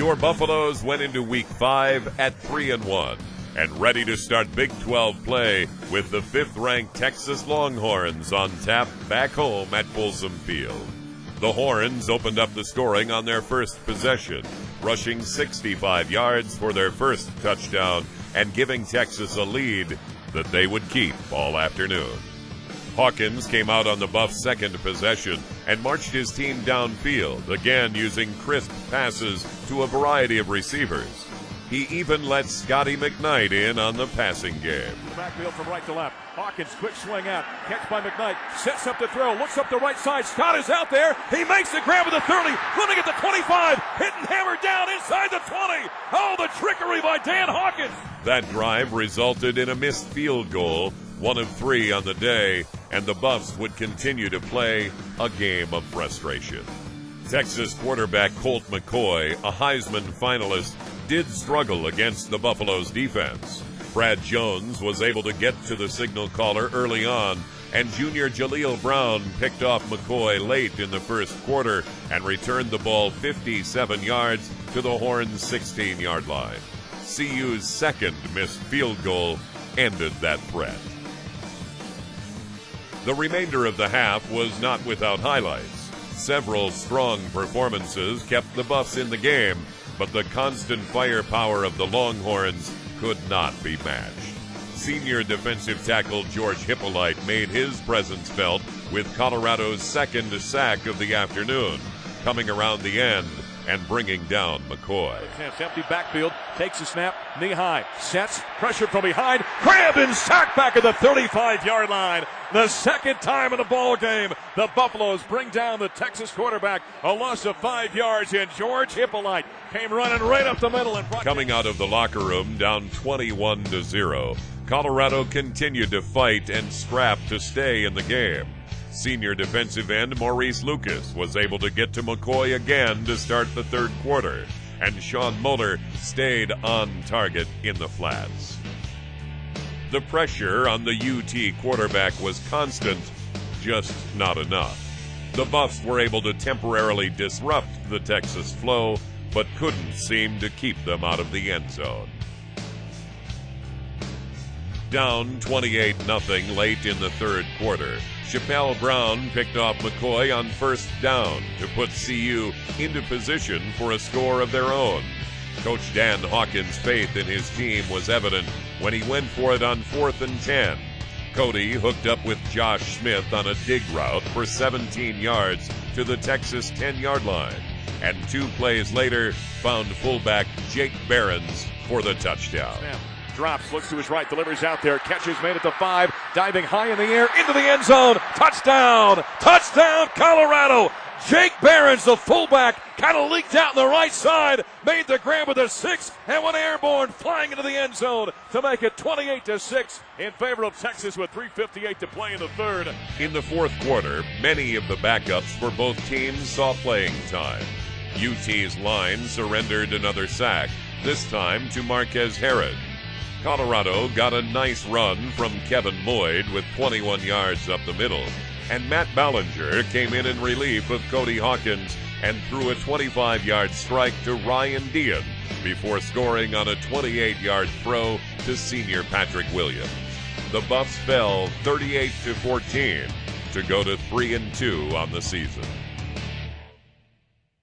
Your Buffaloes went into Week 5 at 3-1 and ready to start Big 12 play with the 5th-ranked Texas Longhorns on tap back home at Folsom Field. The Horns opened up the scoring on their first possession, rushing 65 yards for their first touchdown and giving Texas a lead that they would keep all afternoon. Hawkins came out on the Buffs' second possession and marched his team downfield, again using crisp passes to a variety of receivers. He even let Scotty McKnight in on the passing game. Backfield from right to left. Hawkins, quick swing out. Catch by McKnight. Sets up the throw. Looks up the right side. Scott is out there. He makes the grab with the 30. Running at the 25. Hit and hammered down inside the 20. Oh, the trickery by Dan Hawkins. That drive resulted in a missed field goal, 1 of 3 on the day, and the Buffs would continue to play a game of frustration. Texas quarterback Colt McCoy, a Heisman finalist, did struggle against the Buffaloes' defense. Brad Jones was able to get to the signal caller early on, and junior Jaleel Brown picked off McCoy late in the first quarter and returned the ball 57 yards to the Horns' 16-yard line. CU's second missed field goal ended that threat. The remainder of the half was not without highlights. Several strong performances kept the Buffs in the game, but the constant firepower of the Longhorns could not be matched. Senior defensive tackle George Hippolyte made his presence felt with Colorado's second sack of the afternoon, coming around the end and bringing down McCoy. Empty backfield, takes a snap, knee high, sets, pressure from behind, grabbed and sacked back at the 35-yard line. The second time in the ball game, the Buffaloes bring down the Texas quarterback. A loss of 5 yards, and George Hippolyte came running right up the middle and brought. Coming out of the locker room down 21-0, Colorado continued to fight and scrap to stay in the game. Senior defensive end Maurice Lucas was able to get to McCoy again to start the third quarter, and Sean Muller stayed on target in the flats. The pressure on the UT quarterback was constant, just not enough. The Buffs were able to temporarily disrupt the Texas flow, but couldn't seem to keep them out of the end zone. Down 28-0 late in the third quarter, Chappelle Brown picked off McCoy on first down to put CU into position for a score of their own. Coach Dan Hawkins' faith in his team was evident when he went for it on 4th and 10. Cody hooked up with Josh Smith on a dig route for 17 yards to the Texas 10-yard line, and 2 plays later found fullback Jake Behrens for the touchdown. Drops, looks to his right, delivers out there, catches made at the 5, diving high in the air, into the end zone, touchdown, touchdown Colorado. Jake Behrens, the fullback, kind of leaked out on the right side, made the grab with a 6, and went airborne, flying into the end zone to make it 28-6 in favor of Texas with 3:58 to play in the third. In the fourth quarter, many of the backups for both teams saw playing time. UT's line surrendered another sack, this time to Marquez Herod. Colorado got a nice run from Kevin Lloyd with 21 yards up the middle, and Matt Ballinger came in relief of Cody Hawkins and threw a 25-yard strike to Ryan Dean before scoring on a 28-yard throw to senior Patrick Williams. The Buffs fell 38-14 to go to 3-2 on the season.